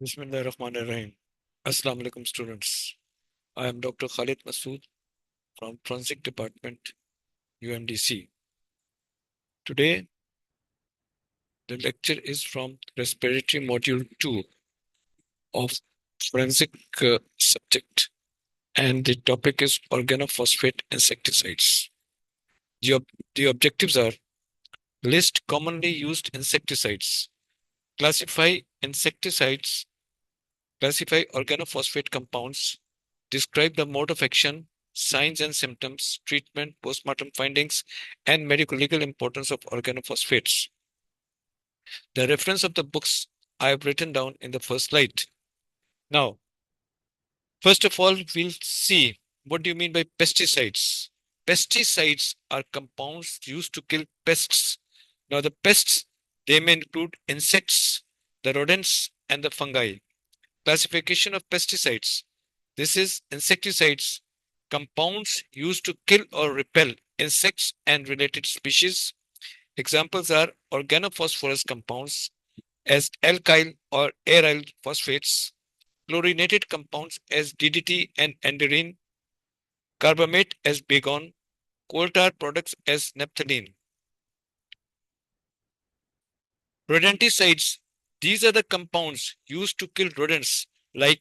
Bismillahirrahmanirrahim. Assalamu alaikum students. I am Dr. Khalid Masood from Forensic Department, UMDC. Today, the lecture is from Respiratory Module 2 of Forensic subject, and the topic is organophosphate insecticides. The objectives are: list commonly used insecticides, classify insecticides, classify organophosphate compounds, describe the mode of action, signs and symptoms, treatment, postmortem findings, and medico-legal importance of organophosphates. The reference of the books I have written down in the first slide. Now, first of all, we'll see what do you mean by pesticides. Pesticides are compounds used to kill pests. Now, the pests, they may include insects, the rodents, and the fungi. Classification of pesticides. This is insecticides, compounds used to kill or repel insects and related species. Examples are organophosphorus compounds as alkyl or aryl phosphates, chlorinated compounds as DDT and andirine, carbamate as begon, coal tar products as naphthalene. Rodenticides, these are the compounds used to kill rodents like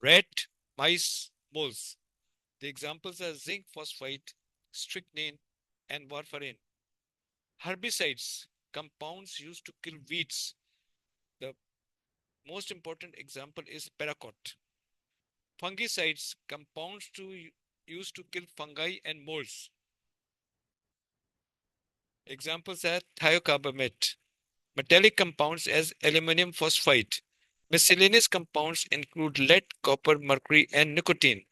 rat, mice, moles. The examples are zinc phosphate, strychnine, and warfarin. Herbicides, compounds used to kill weeds. The most important example is paraquat. Fungicides, compounds used to kill fungi and molds. Examples are thiocarbamate. Metallic compounds as aluminum phosphide. Miscellaneous compounds include lead, copper, mercury, and nicotine.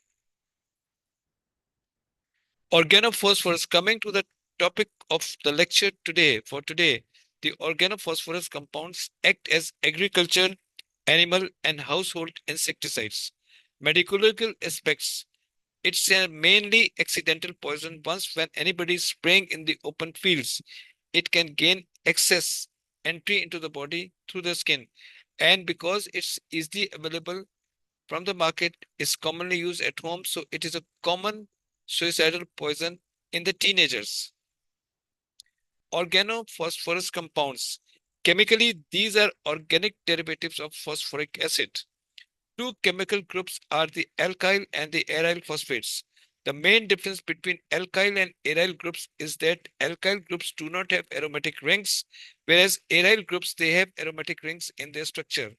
Organophosphorus, coming to the topic of the lecture today, the organophosphorus compounds act as agriculture, animal, and household insecticides. Medical aspects, it's a mainly accidental poison. Once when anybody is spraying in the open fields, it can gain access entry into the body through the skin. And because it's easily available from the market, is commonly used at home, so it is a common suicidal poison in the teenagers. Organophosphorus compounds. Chemically, these are organic derivatives of phosphoric acid. Two chemical groups are the alkyl and the aryl phosphates. The main difference between alkyl and aryl groups is that alkyl groups do not have aromatic rings, whereas aryl groups, they have aromatic rings in their structure.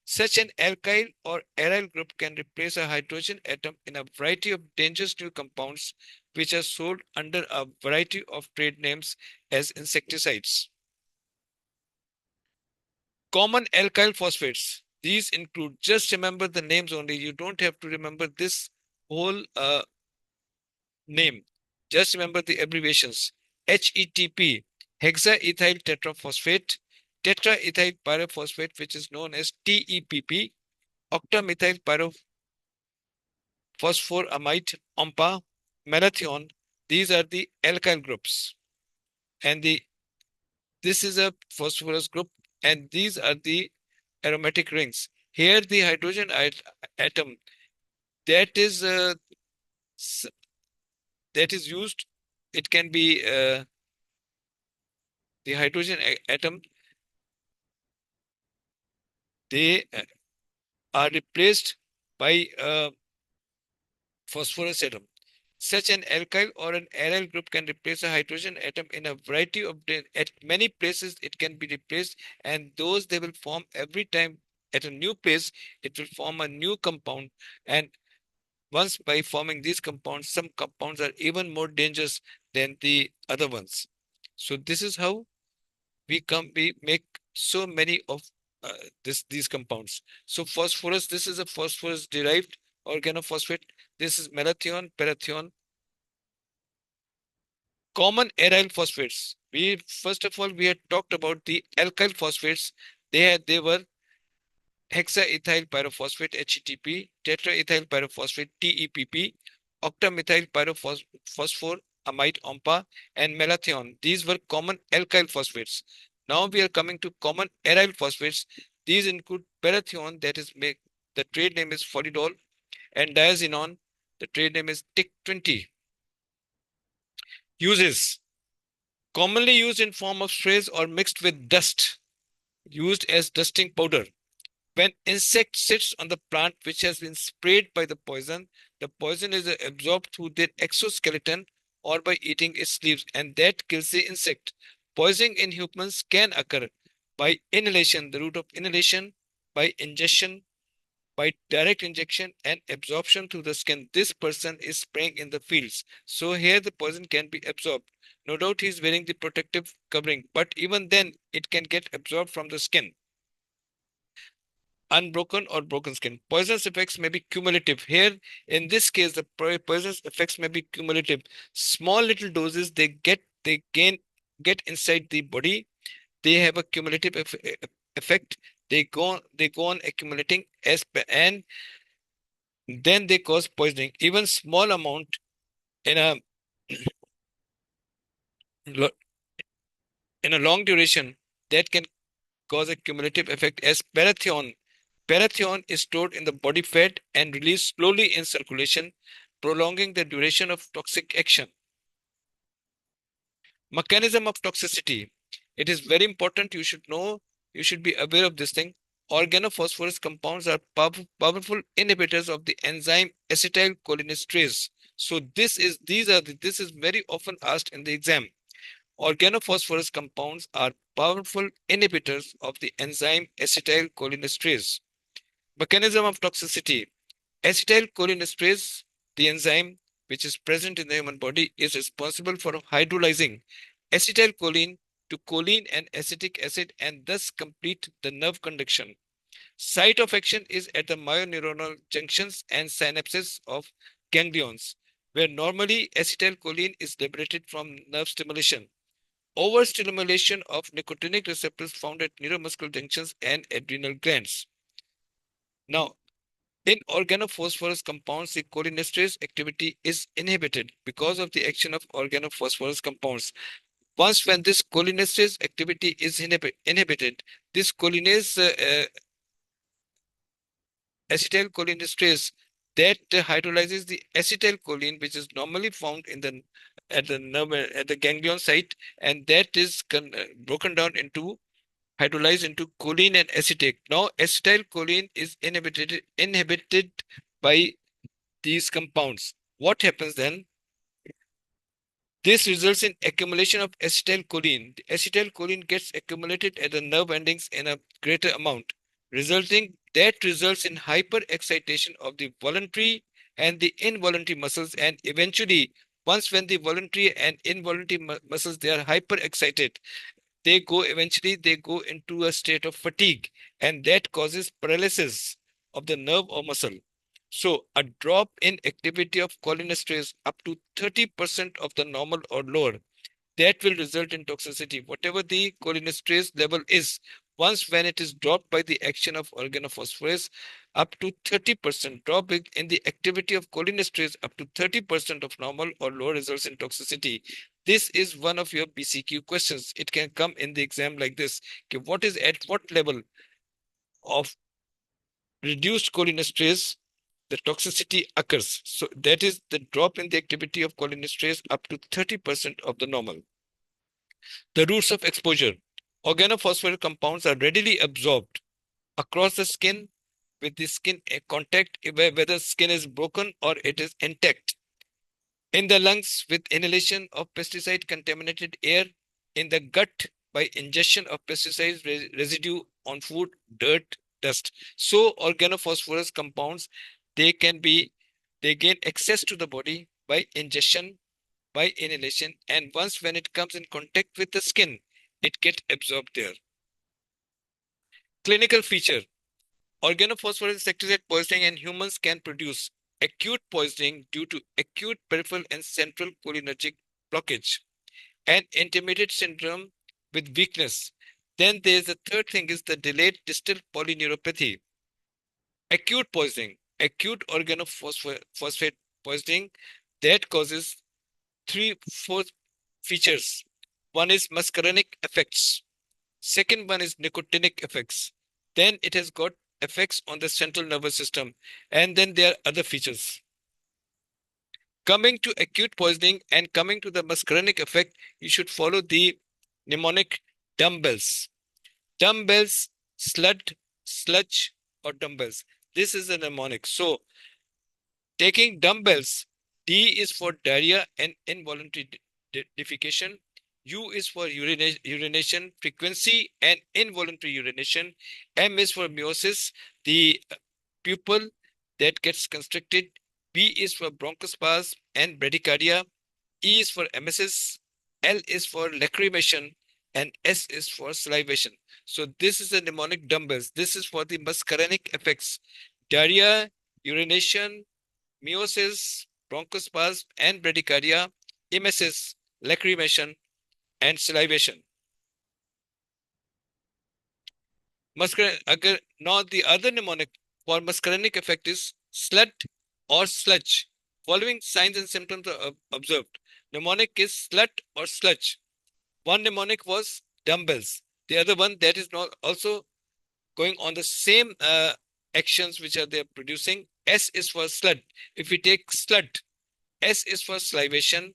Such an alkyl or aryl group can replace a hydrogen atom in a variety of dangerous new compounds which are sold under a variety of trade names as insecticides. Common alkyl phosphates. These include, just remember the names only. You don't have to remember this whole name. Just remember the abbreviations. HETP, hexaethyl tetraphosphate, tetraethyl pyrophosphate, which is known as TEPP, octamethyl pyrophosphoramide, OMPA, malathion. These are the alkyl groups. And this is a phosphorus group, and these are the aromatic rings. Here the hydrogen atom that is used, it can be the hydrogen atom, they are replaced by phosphorus atom. Such an alkyl or an aryl group can replace a hydrogen atom in a variety of at many places it can be replaced, and those they will form every time at a new place. It will form a new compound, and once by forming these compounds, some compounds are even more dangerous than the other ones. So this is how we make so many of these compounds. So phosphorus, this is a phosphorus derived organophosphate. This is malathion, parathion. Common aryl phosphates. We first of all we had talked about the alkyl phosphates. They were hexaethyl pyrophosphate HETP, tetraethyl pyrophosphate TEPP, octamethyl pyrophosphoramide OMPA, and malathion. These were common alkyl phosphates. Now we are coming to common aryl phosphates. These include parathion, that is the trade name is Folidol, and diazinon, the trade name is TIC20. Uses: commonly used in form of sprays or mixed with dust, used as dusting powder. When insect sits on the plant which has been sprayed by the poison is absorbed through their exoskeleton or by eating its leaves, and that kills the insect. Poisoning in humans can occur by inhalation, the route of inhalation, by ingestion, by direct injection, and absorption through the skin. This person is spraying in the fields, so here the poison can be absorbed. No doubt he is wearing the protective covering, but even then it can get absorbed from the skin. Unbroken or broken skin. Poisonous effects may be cumulative. Here, in this case, the poisonous effects may be cumulative. Small little doses get inside the body. They have a cumulative effect. They go on accumulating and then they cause poisoning. Even small amount in a in a long duration that can cause a cumulative effect as parathion. Parathion is stored in the body fat and released slowly in circulation, prolonging the duration of toxic action. Mechanism of toxicity. It is very important. You should be aware of this thing. Organophosphorus compounds are powerful inhibitors of the enzyme acetylcholinesterase. So this is very often asked in the exam. Organophosphorus compounds are powerful inhibitors of the enzyme acetylcholinesterase. Mechanism of toxicity. Acetylcholinesterase, the enzyme which is present in the human body, is responsible for hydrolyzing acetylcholine to choline and acetic acid and thus complete the nerve conduction. Site of action is at the myoneuronal junctions and synapses of ganglions, where normally acetylcholine is liberated from nerve stimulation. Overstimulation of nicotinic receptors found at neuromuscular junctions and adrenal glands. Now, in organophosphorus compounds, the cholinesterase activity is inhibited because of the action of organophosphorus compounds. Once when this cholinesterase activity is inhibited, this acetylcholinesterase that hydrolyzes the acetylcholine, which is normally found in the at the nerve at the ganglion site, and that is broken down into hydrolyzed into choline and acetate. Now acetylcholine is inhibited by these compounds. What happens then? This results in accumulation of acetylcholine. The acetylcholine gets accumulated at the nerve endings in a greater amount, results in hyperexcitation of the voluntary and the involuntary muscles, and eventually, once when the voluntary and involuntary muscles they are hyperexcited, they go into a state of fatigue, and that causes paralysis of the nerve or muscle. So a drop in activity of cholinesterase up to 30% of the normal or lower, that will result in toxicity. Whatever the cholinesterase level is, once when it is dropped by the action of organophosphorus, up to 30% drop in the activity of cholinesterase up to 30% of normal or lower results in toxicity. This is one of your BCQ questions. It can come in the exam like this. Okay, what is at what level of reduced cholinesterase the toxicity occurs? So that is the drop in the activity of cholinesterase up to 30% of the normal. The routes of exposure. Organophosphorus compounds are readily absorbed across the skin with the skin contact, whether skin is broken or it is intact. In the lungs with inhalation of pesticide contaminated air. In the gut by ingestion of pesticide residue on food, dirt, dust. So organophosphorus compounds, they gain access to the body by ingestion, by inhalation, and once when it comes in contact with the skin, it gets absorbed there. Clinical feature. Organophosphorus insecticide poisoning in humans can produce acute poisoning due to acute peripheral and central cholinergic blockage and intermediate syndrome with weakness. Then there's the third thing is the delayed distal polyneuropathy. Acute poisoning, acute organophosphate poisoning that causes four features. One is muscarinic effects. Second one is nicotinic effects. then it has got effects on the central nervous system, and then there are other features. Coming to acute poisoning and coming to the muscarinic effect, you should follow the mnemonic dumbbells. Dumbbells, sludge, or dumbbells. This is a mnemonic. So, taking dumbbells, D is for diarrhea and involuntary defecation. U is for urination frequency and involuntary urination. M is for meiosis, the pupil that gets constricted. B is for bronchospasm and bradycardia. E is for emesis. L is for lacrimation. And S is for salivation. So this is the mnemonic dumbbells. This is for the muscarinic effects. Diarrhea, urination, meiosis, bronchospasm, and bradycardia, emesis, lacrimation, and salivation. Now the other mnemonic for muscarinic effect is slut or sludge. Following signs and symptoms are observed. Mnemonic is slut or sludge. One mnemonic was dumbbells. The other one that is not also going on the same actions which are they producing. S is for slut. If we take slut, S is for salivation,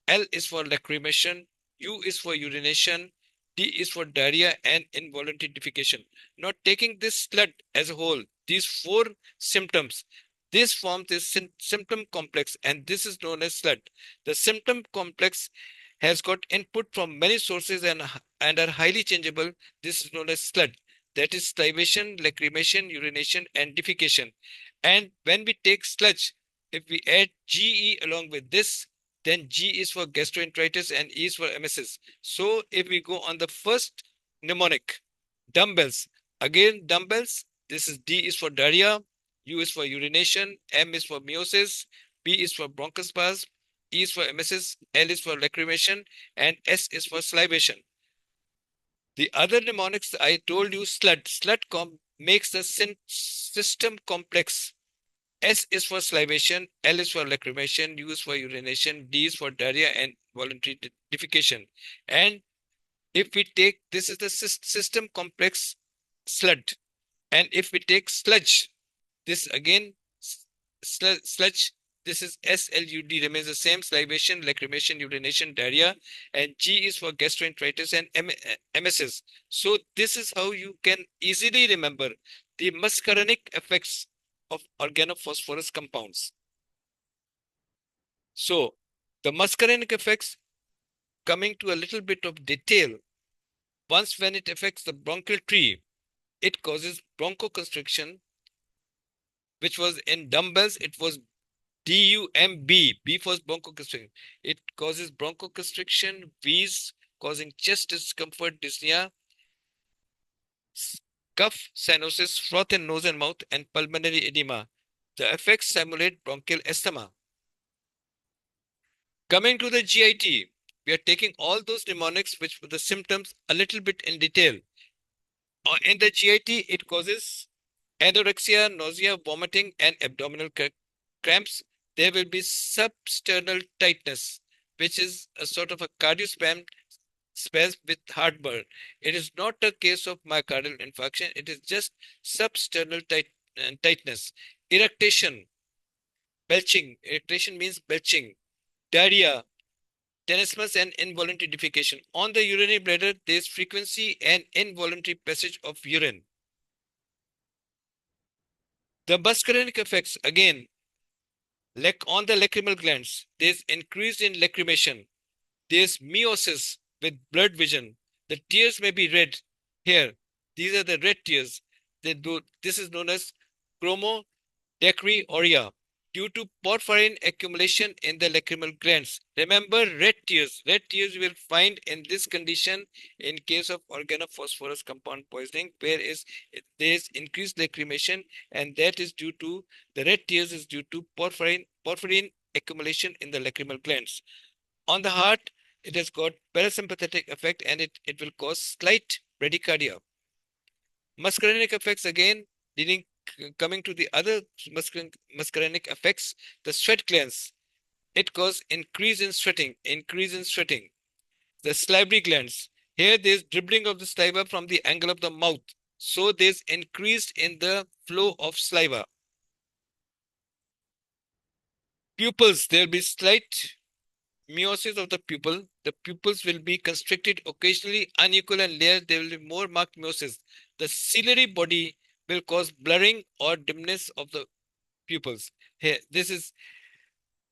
L is for lacrimation, U is for urination, D is for diarrhea and involuntary defecation. Now taking this slut as a whole, these four symptoms, this forms this symptom complex, and this is known as slut. The symptom complex has got input from many sources and are highly changeable. This is known as slut. That is salivation, lacrimation, urination, and defecation. And when we take sludge, if we add GE along with this, then G is for gastroenteritis and E is for emesis. So if we go on the first mnemonic, dumbbells, again dumbbells, this is D is for diarrhea, U is for urination, M is for meiosis, B is for bronchospasm, E is for emesis, L is for lacrimation, and S is for salivation. The other mnemonics I told you, slut makes the system complex. S is for salivation, L is for lacrimation, U is for urination, D is for diarrhea and voluntary defecation. And if we take, this is the system complex sludge. And if we take sludge, this again, sludge, this is SLUD, remains the same, salivation, lacrimation, urination, diarrhea, and G is for gastroenteritis and emesis. So this is how you can easily remember the muscarinic effects of organophosphorus compounds. So the muscarinic effects, coming to a little bit of detail, once when it affects the bronchial tree, it causes bronchoconstriction, which was in dumbbells, it was DUMB. B was bronchoconstriction. It causes bronchoconstriction, wheeze, causing chest discomfort, dyspnea, cough, cyanosis, froth in nose and mouth, and pulmonary edema. The effects simulate bronchial asthma. Coming to the GIT, we are taking all those mnemonics which were the symptoms a little bit in detail. In the GIT, it causes anorexia, nausea, vomiting, and abdominal cramps. There will be substernal tightness, which is a sort of a cardiopspasm with heartburn. It is not a case of myocardial infarction. It is just substernal tightness. Eructation, belching. Eructation means belching. Diarrhea, tenesmus, and involuntary defecation. On the urinary bladder, there is frequency and involuntary passage of urine. The muscarinic effects, again, on the lacrimal glands, there is increase in lacrimation. There is meiosis with blurred vision. The tears may be red. Here, these are the red tears. This is known as chromodacryoria due to porphyrin accumulation in the lacrimal glands. Remember red tears. Red tears you will find in this condition in case of organophosphorus compound poisoning, where there is increased lacrimation, and that is due to the red tears is due to porphyrin accumulation in the lacrimal glands. On the heart, it has got parasympathetic effect, and it will cause slight bradycardia. Muscarinic effects, again, coming to the other muscarinic effects, the sweat glands. It causes increase in sweating. The salivary glands. Here there is dribbling of the saliva from the angle of the mouth. So there's increased in the flow of saliva. Pupils, there'll be slight meiosis of the pupil. The pupils will be constricted, occasionally unequal and layered. There will be more marked meiosis. The ciliary body will cause blurring or dimness of the pupils. Here, this is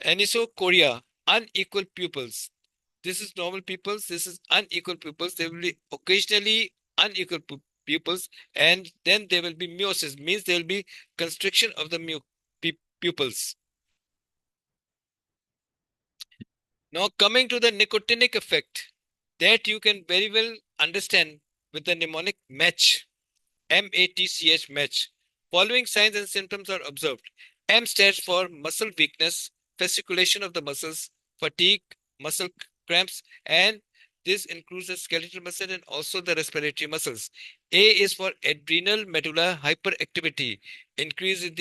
anisocoria, unequal pupils. This is normal pupils. This is unequal pupils. There will be occasionally unequal pupils, and then there will be meiosis, means there will be constriction of the pupils. Now coming to the nicotinic effect, that you can very well understand with the mnemonic match, MATCH match. Following signs and symptoms are observed. M stands for muscle weakness, fasciculation of the muscles, fatigue, muscle cramps, and this includes the skeletal muscle and also the respiratory muscles. A is for adrenal medulla hyperactivity, increase in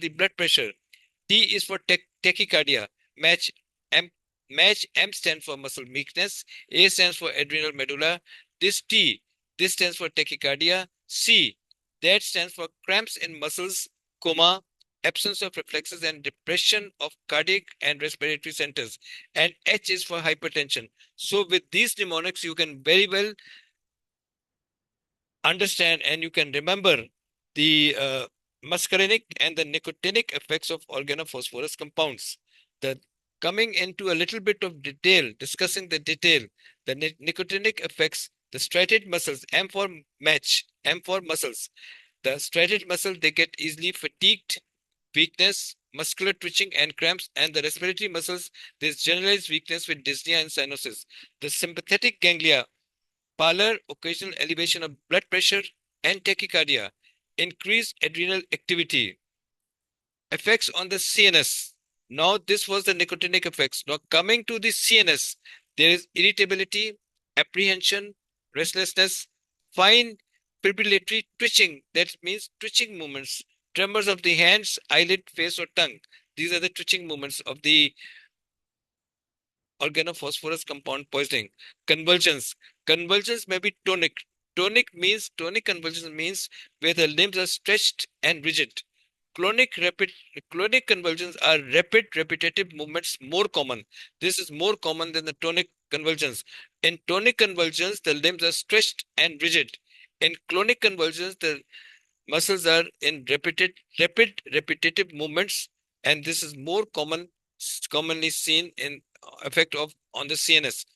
the blood pressure. T is for tachycardia. Match M. Match M stands for muscle weakness. A stands for adrenal medulla. This T, this stands for tachycardia. C, that stands for cramps in muscles, coma, absence of reflexes, and depression of cardiac and respiratory centers. And H is for hypertension. So with these mnemonics, you can very well understand and you can remember the muscarinic and the nicotinic effects of organophosphorus compounds. The coming into a little bit of detail, discussing the detail, the nicotinic effects, the striated muscles, M for match, M for muscles. The striated muscle, they get easily fatigued, weakness, muscular twitching and cramps, and the respiratory muscles, there's generalized weakness with dyspnea and cyanosis. The sympathetic ganglia, pallor, occasional elevation of blood pressure and tachycardia, increased adrenal activity, effects on the CNS. Now, this was the nicotinic effects. Now, coming to the CNS, there is irritability, apprehension, restlessness, fine fibrillatory twitching, that means twitching movements, tremors of the hands, eyelid, face, or tongue. These are the twitching movements of the organophosphorus compound poisoning. Convulsions. Convulsions may be tonic. Tonic convulsions means where the limbs are stretched and rigid. Clonic convulsions are rapid repetitive movements, more common. This is more common than the tonic convulsions. In tonic convulsions, the limbs are stretched and rigid. In clonic convulsions, the muscles are in rapid repetitive movements, and this is more commonly seen in effect of on the CNS.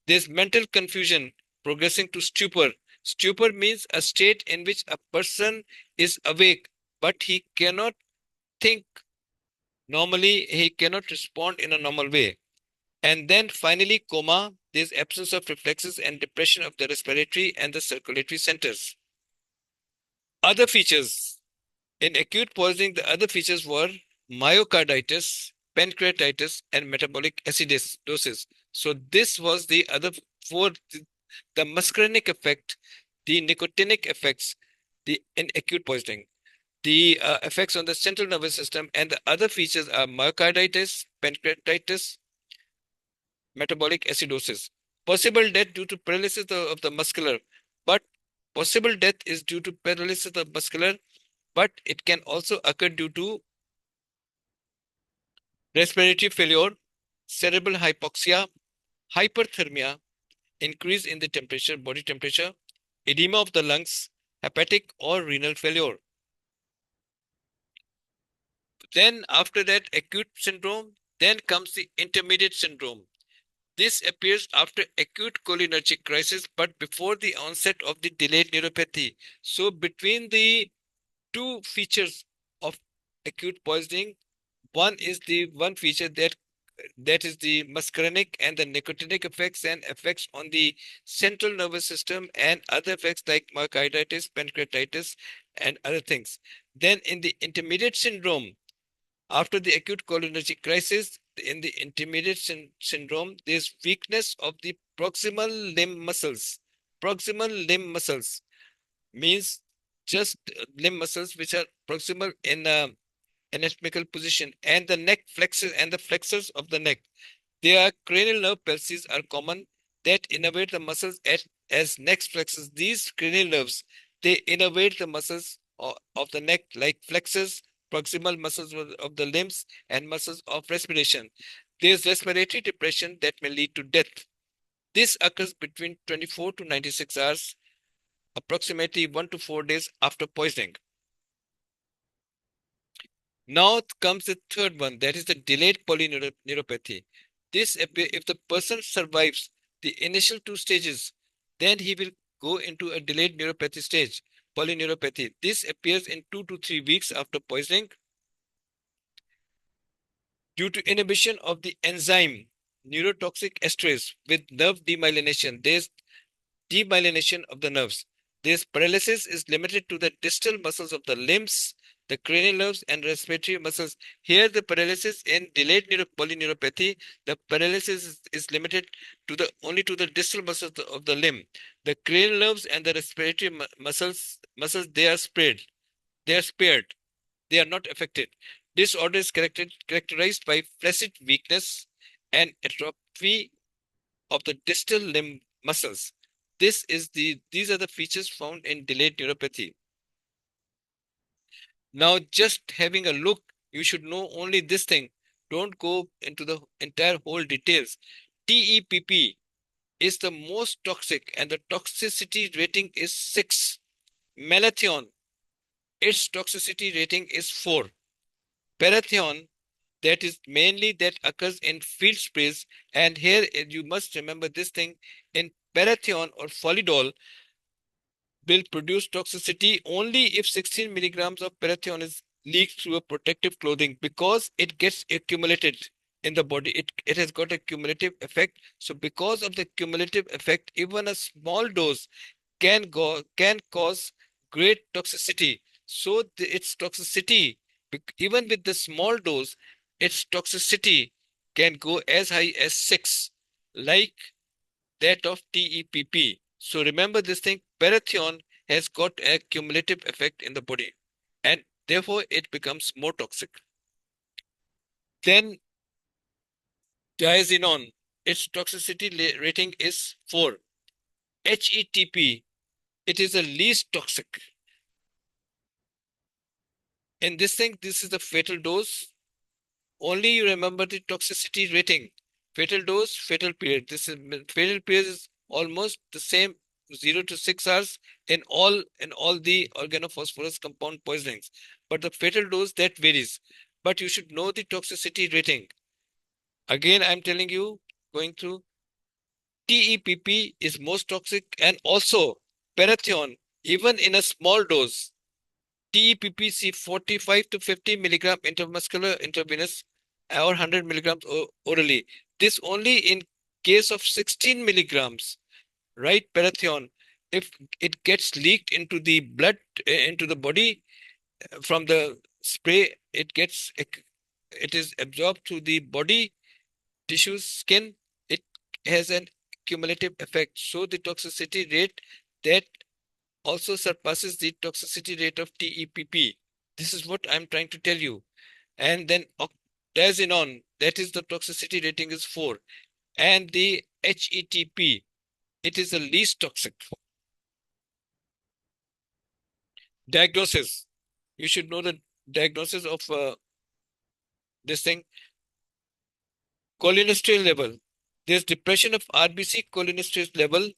There's mental confusion progressing to stupor. Stupor means a state in which a person is awake, but he cannot think normally, he cannot respond in a normal way. And then finally, coma, there's absence of reflexes and depression of the respiratory and the circulatory centers. Other features. In acute poisoning, the other features were myocarditis, pancreatitis, and metabolic acidosis. So this was the other four, the muscarinic effect, the nicotinic effects, in acute poisoning, the effects on the central nervous system, and the other features are myocarditis, pancreatitis, metabolic acidosis. Possible death due to paralysis of the muscular, but possible death is due to paralysis of the muscular, but it can also occur due to respiratory failure, cerebral hypoxia, hyperthermia, increase in the temperature, body temperature, edema of the lungs, hepatic or renal failure. Then after that acute syndrome, then comes the intermediate syndrome. This appears after acute cholinergic crisis, but before the onset of the delayed neuropathy. So between the two features of acute poisoning, one is the one feature that is the muscarinic and the nicotinic effects and effects on the central nervous system and other effects like myocarditis, pancreatitis, and other things. Then in the intermediate syndrome, after the acute cholinergic crisis, in the intermediate syndrome, there's weakness of the proximal limb muscles. Proximal limb muscles means just limb muscles which are proximal in anatomical position, and the neck flexors and the flexors of the neck. Their cranial nerve palsies are common that innervate the muscles as neck flexors. These cranial nerves, They innervate the muscles of the neck like flexors, proximal muscles of the limbs, and muscles of respiration. There is respiratory depression that may lead to death. This occurs between 24 to 96 hours, approximately 1 to 4 days after poisoning. Now comes the third one, that is the delayed polyneuropathy. If the person survives the initial two stages, then he will go into a delayed neuropathy stage, polyneuropathy. This appears in 2 to 3 weeks after poisoning due to inhibition of the enzyme neurotoxic esterase with nerve demyelination. There is demyelination of the nerves. This paralysis is limited to the distal muscles of the limbs, the cranial nerves, and respiratory muscles. Here, the paralysis in delayed polyneuropathy, the paralysis is limited to the only to the distal muscles of the limb. The cranial nerves and the respiratory muscles they are spared. They are spared. They are not affected. Disorder is characterized by flaccid weakness and atrophy of the distal limb muscles. These are the features found in delayed neuropathy. Now, just having a look, you should know only this thing. Don't go into the entire whole details. TEPP is the most toxic and the toxicity rating is 6. Malathion, its toxicity rating is 4. Parathion, that is mainly that occurs in field sprays, and here you must remember this thing. In parathion or folidol will produce toxicity only if 16 milligrams of parathion is leaked through a protective clothing, because it gets accumulated in the body. It has got a cumulative effect. So because of the cumulative effect, even a small dose can cause great toxicity. So its toxicity, even with the small dose, its toxicity can go as high as 6, like that of TEPP. So remember this thing, parathion has got a cumulative effect in the body, and therefore it becomes more toxic. Then diazinon, its toxicity rating is 4. HETP, it is the least toxic. In this thing, this is the fatal dose. Only you remember the toxicity rating. Fatal dose, fatal period. This is fatal period is almost the same, 0 to 6 hours in all the organophosphorus compound poisonings. But the fatal dose that varies. But you should know the toxicity rating. Again, I'm telling you, going through TEPP is most toxic, and also parathion, even in a small dose. TEPP 45 to 50 milligram intramuscular intravenous or 100 milligrams orally. This only in case of 16 milligrams, right? Parathion. If it gets leaked into the blood, into the body from the spray, it is absorbed through the body tissues, skin. It has an cumulative effect. So the toxicity rate that also surpasses the toxicity rate of TEPP. This is what I'm trying to tell you. And then octazinon, that is the toxicity rating is 4. And the HETP, it is the least toxic. Diagnosis. You should know the diagnosis of this thing. Cholinesterase level. There's depression of RBC cholinesterase level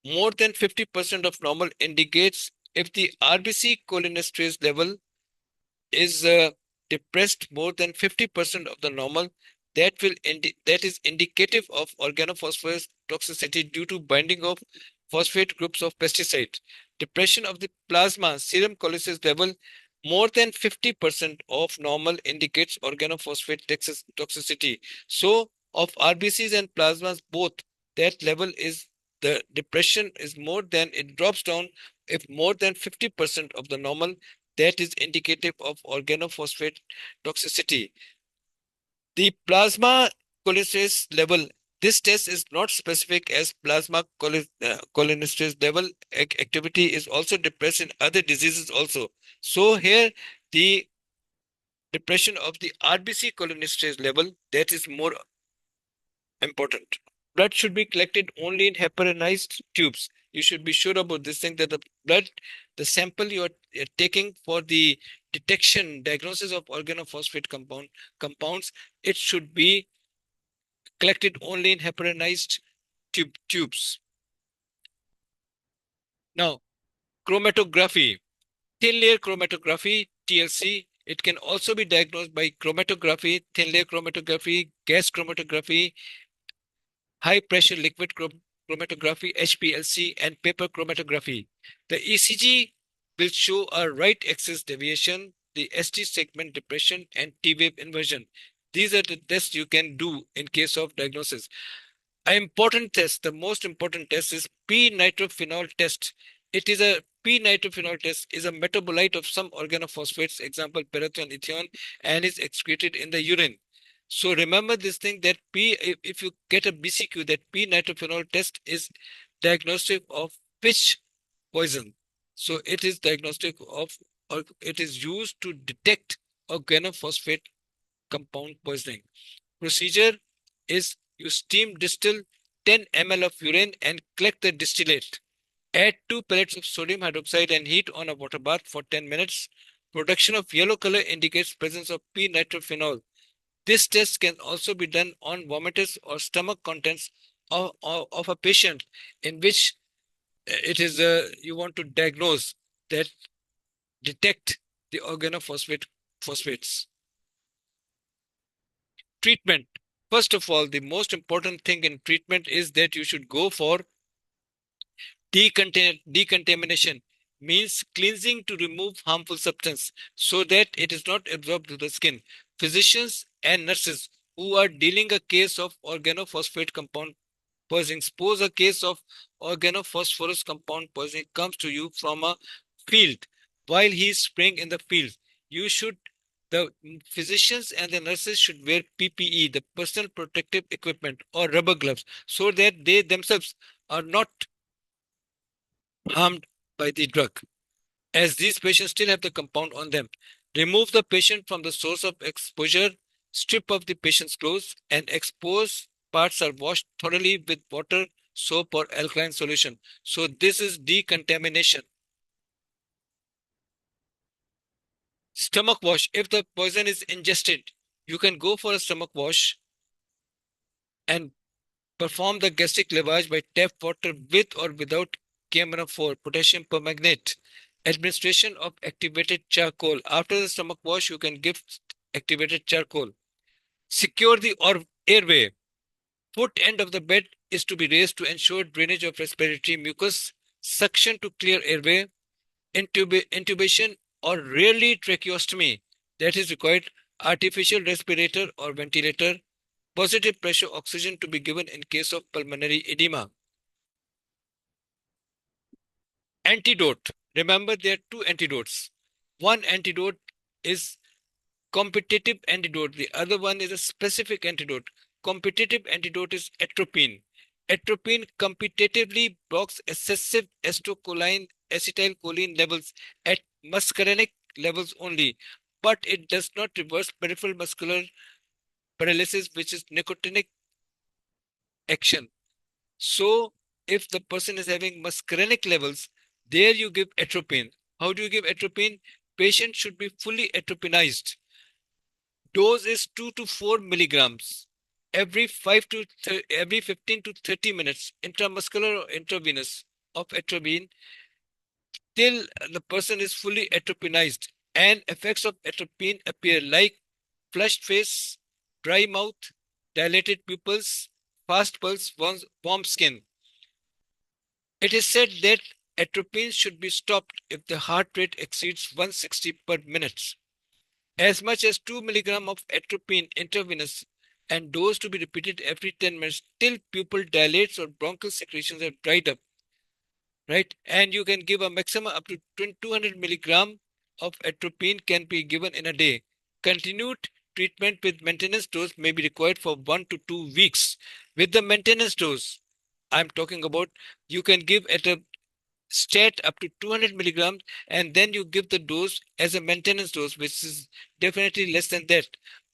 more than 50% of normal indicates if the RBC cholinesterase level is depressed more than 50% of the normal, that is indicative of organophosphorus toxicity due to binding of phosphate groups of pesticides. Depression of the plasma serum cholesterol level more than 50% of normal indicates organophosphate toxicity. So of RBCs and plasmas both, that level is, the depression is more than, it drops down if more than 50% of the normal, that is indicative of organophosphate toxicity. The plasma cholinesterase level, this test is not specific as plasma cholinesterase level activity is also depressed in other diseases also. So here the depression of the RBC cholinesterase level, that is more important. Blood should be collected only in heparinized tubes. you should be sure about this thing, that the blood, the sample you are taking for the detection, diagnosis of organophosphate compounds, it should be collected only in heparinized tubes. Now, chromatography, thin layer chromatography, TLC. It can also be diagnosed by chromatography, thin layer chromatography, gas chromatography, high pressure liquid chromatography, HPLC, and paper chromatography. The ECG will show a right axis deviation, the ST segment depression, and T wave inversion. These are the tests you can do in case of diagnosis. An important test, the most important test, is p-nitrophenol test. It is a p-nitrophenol test is a metabolite of some organophosphates, example parathion, ethion, and is excreted in the urine. So remember this thing, that if you get a BCQ, that p-nitrophenol test is diagnostic of which poison. So it is diagnostic of, or it is used to detect organophosphate compound poisoning. Procedure is you steam distill 10 ml of urine and collect the distillate. Add 2 pellets of sodium hydroxide and heat on a water bath for 10 minutes. Production of yellow color indicates presence of p-nitrophenol. This test can also be done on vomitus or stomach contents of a patient in which it is you want to diagnose, that detect the phosphates. Treatment. First of all, the most important thing in treatment is that you should go for decontamination, means cleansing to remove harmful substance so that it is not absorbed to the skin. Physicians and nurses who are dealing a case of organophosphate compound poisoning, suppose a case of organophosphorus compound poisoning comes to you from a field, while he is spraying in the field, you should, the physicians and the nurses should wear PPE, the personal protective equipment, or rubber gloves, so that they themselves are not harmed by the drug, as these patients still have the compound on them. Remove the patient from the source of exposure, strip off the patient's clothes, and exposed parts are washed thoroughly with water, soap, or alkaline solution. So this is decontamination. Stomach wash. If the poison is ingested, you can go for a stomach wash and perform the gastric lavage by tap water with or without KMNO4, potassium permanganate. Administration of activated charcoal. After the stomach wash, you can give activated charcoal. Secure the airway. Foot end of the bed is to be raised to ensure drainage of respiratory mucus. Suction to clear airway. Intubation or rarely tracheostomy, that is required. Artificial respirator or ventilator. Positive pressure oxygen to be given in case of pulmonary edema. Antidote. Remember, there are two antidotes. One antidote is competitive antidote. The other one is a specific antidote. Competitive antidote is atropine. Atropine competitively blocks excessive acetylcholine levels at muscarinic levels only, but it does not reverse peripheral muscular paralysis, which is nicotinic action. So if the person is having muscarinic levels, there you give atropine. How do you give atropine? Patient should be fully atropinized. Dose is 2 to 4 milligrams every 15 to 30 minutes, intramuscular or intravenous, of atropine till the person is fully atropinized. And effects of atropine appear like flushed face, dry mouth, dilated pupils, fast pulse, warm skin. It is said that atropine should be stopped if the heart rate exceeds 160 per minute. As much as 2 milligram of atropine intravenous, and dose to be repeated every 10 minutes till pupil dilates or bronchial secretions have dried up, right? And you can give a maximum up to 200 milligram of atropine can be given in a day. Continued treatment with maintenance dose may be required for 1 to 2 weeks. With the maintenance dose, I'm talking about, you can give at a stat up to 200 milligrams, and then you give the dose as a maintenance dose, which is definitely less than that.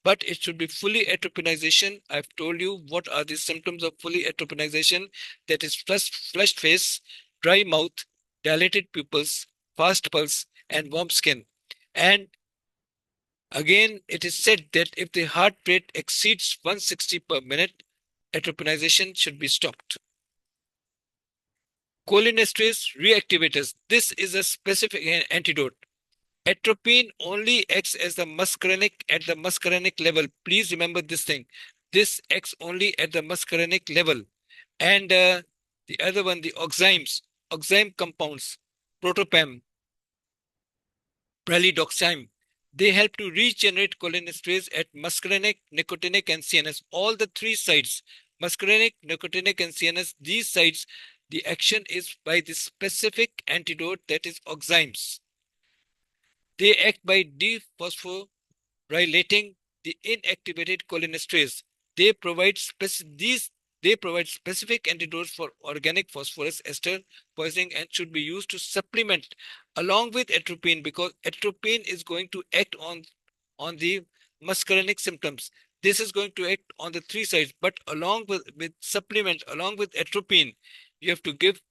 But it should be fully atropinization. I've told you what are the symptoms of fully atropinization. That is flushed face, dry mouth, dilated pupils, fast pulse, and warm skin. And again, it is said that if the heart rate exceeds 160 per minute, atropinization should be stopped. Cholinesterase reactivators. This is a specific antidote. Atropine only acts as the muscarinic at the muscarinic level. Please remember this thing. This acts only at the muscarinic level. And the other one, the oximes, oxime compounds, protopam, pralidoxime, they help to regenerate cholinesterase at muscarinic, nicotinic, and CNS. All the three sites, muscarinic, nicotinic, and CNS, these sites, the action is by the specific antidote, that is oximes. They act by dephosphorylating the inactivated cholinesterase. They provide specific antidotes for organic phosphorus ester poisoning and should be used to supplement along with atropine, because atropine is going to act on the muscarinic symptoms. This is going to act on the three sides, but along with supplement, along with atropine, you have to give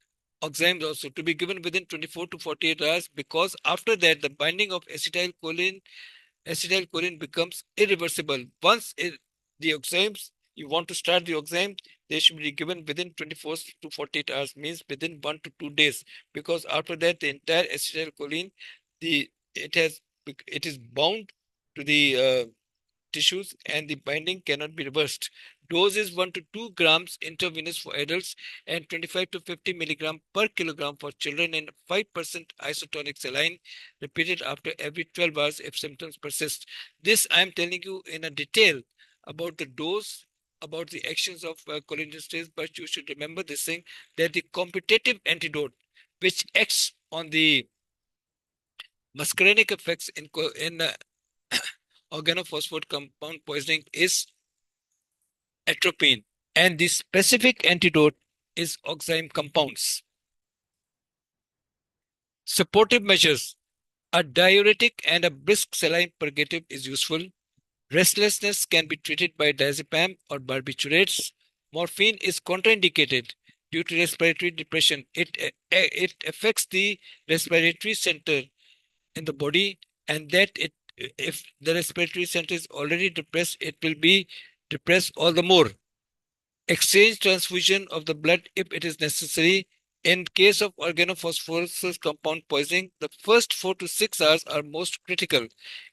oximes also, to be given within 24 to 48 hours, because after that the binding of acetylcholine becomes irreversible. Once the oximes, you want to start the oxime, they should be given within 24 to 48 hours, means within 1 to 2 days, because after that the entire acetylcholine, the it is bound to the tissues and the binding cannot be reversed. Dose is 1 to 2 grams intravenous for adults and 25 to 50 milligram per kilogram for children, and 5% isotonic saline repeated after every 12 hours if symptoms persist. This I am telling you in a detail about the dose, about the actions of cholinesterase, but you should remember this thing, that the competitive antidote which acts on the muscarinic effects in organophosphate compound poisoning is atropine, and the specific antidote is oxime compounds. Supportive measures. A diuretic and a brisk saline purgative is useful. Restlessness can be treated by diazepam or barbiturates. Morphine is contraindicated due to respiratory depression. It affects the respiratory center in the body, and that if the respiratory center is already depressed, it will be depressed all the more. Exchange transfusion of the blood if it is necessary. In case of organophosphorus compound poisoning, the first 4 to 6 hours are most critical.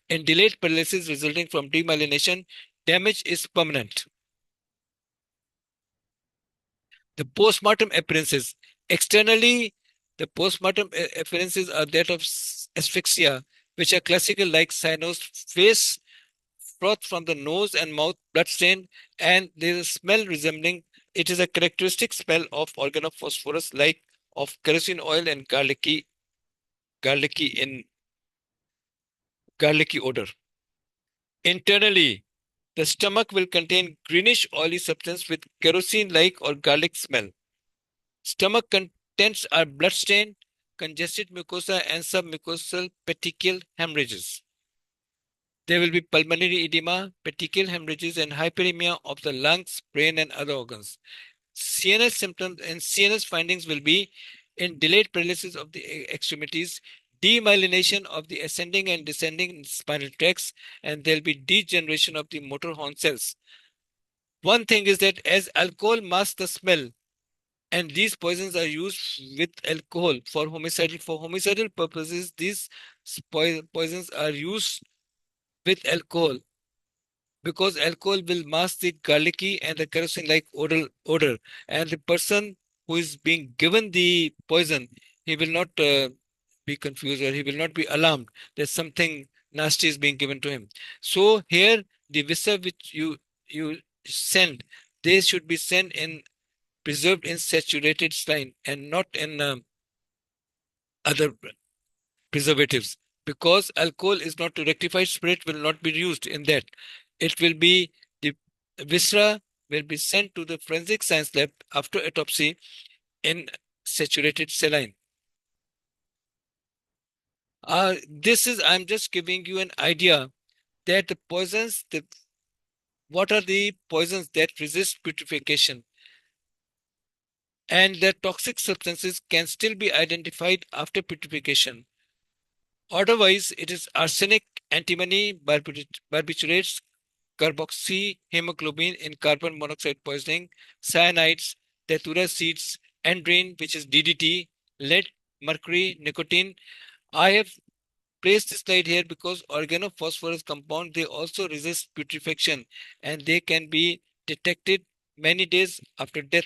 In delayed paralysis resulting from demyelination, damage is permanent. The postmortem appearances. Externally, the postmortem appearances are that of asphyxia, which are classical like cyanosed face, froth from the nose and mouth, bloodstain, and there is a smell resembling, it is a characteristic smell of organophosphorus like of kerosene oil and garlicky odor. Internally, the stomach will contain greenish oily substance with kerosene-like or garlic smell. Stomach contents are bloodstain, congested mucosa, and submucosal petechial hemorrhages. There will be pulmonary edema, petechial hemorrhages, and hyperemia of the lungs, brain, and other organs. CNS symptoms and CNS findings will be in delayed paralysis of the extremities, demyelination of the ascending and descending spinal tracts, and there will be degeneration of the motor horn cells. One thing is that as alcohol masks the smell, and these poisons are used with alcohol for homicidal purposes, these poisons are used with alcohol, because alcohol will mask the garlicky and the kerosene-like odor, and the person who is being given the poison, he will not be confused, or he will not be alarmed that something nasty is being given to him. So here, the visa which you send, they should be sent in preserved in saturated saline and not in other preservatives, because alcohol is not to rectify, spirit will not be used in that. It will be, the viscera will be sent to the forensic science lab after autopsy in saturated saline. I'm just giving you an idea that the poisons, what are the poisons that resist putrefaction? and their toxic substances can still be identified after putrefaction. Otherwise, it is arsenic, antimony, barbiturates, carboxyhemoglobin in carbon monoxide poisoning, cyanides, datura seeds, endrine, which is DDT, lead, mercury, nicotine. I have place this slide here because organophosphorus compound, they also resist putrefaction and they can be detected many days after death.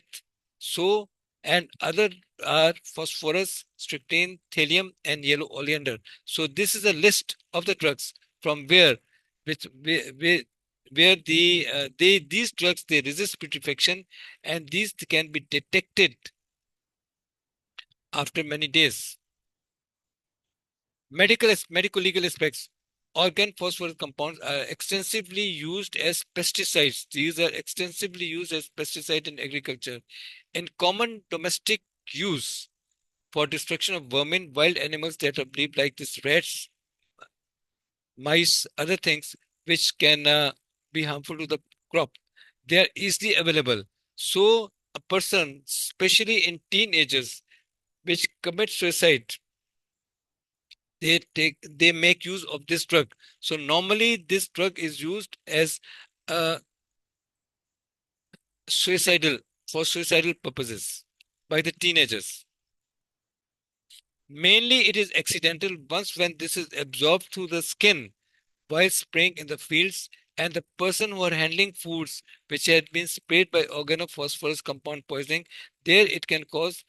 So, and other are phosphorus, strychnine, thallium, and yellow oleander. So this is a list of the drugs from which where these drugs, they resist putrefaction, and these can be detected after many days. Medical legal aspects. Organ phosphorus compounds are extensively used as pesticides. These are extensively used as pesticide in agriculture. In common domestic use for destruction of vermin, wild animals that are believed like this rats, mice, other things which can be harmful to the crop. They are easily available. So a person, especially in teenagers, which commit suicide, they make use of this drug. So normally this drug is used as uh, suicidal for suicidal purposes by the teenagers. Mainly it is accidental once when this is absorbed through the skin while spraying in the fields, and the person who are handling foods which had been sprayed by organophosphorus compound poisoning, there it can cause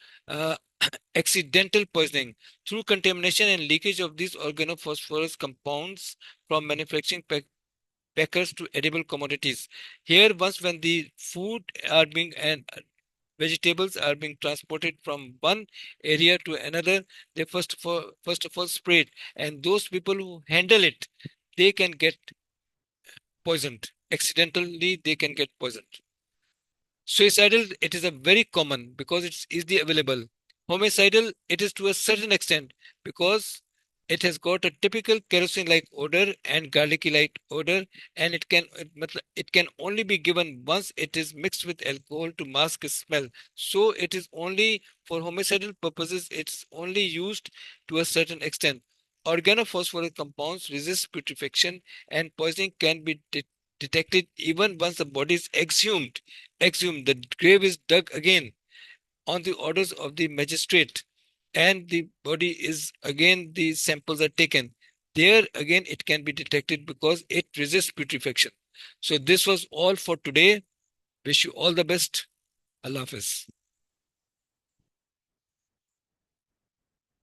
accidental poisoning through contamination and leakage of these organophosphorus compounds from manufacturing packers to edible commodities. Here, once when the food are being and vegetables are being transported from one area to another, they first of all sprayed, and those people who handle it, they can get poisoned. Accidentally, they can get poisoned. Suicidal, it is a very common because it's easily available. Homicidal, it is to a certain extent because it has got a typical kerosene-like odor and garlicky-like odor, and it can only be given once it is mixed with alcohol to mask its smell. So it is only for homicidal purposes. It's only used to a certain extent. Organophosphorus compounds resist putrefaction, and poisoning can be detected even once the body is exhumed. The grave is dug again on the orders of the magistrate, and the body is again, the samples are taken. There again, it can be detected because it resists putrefaction. So this was all for today. Wish you all the best. Allah Hafiz.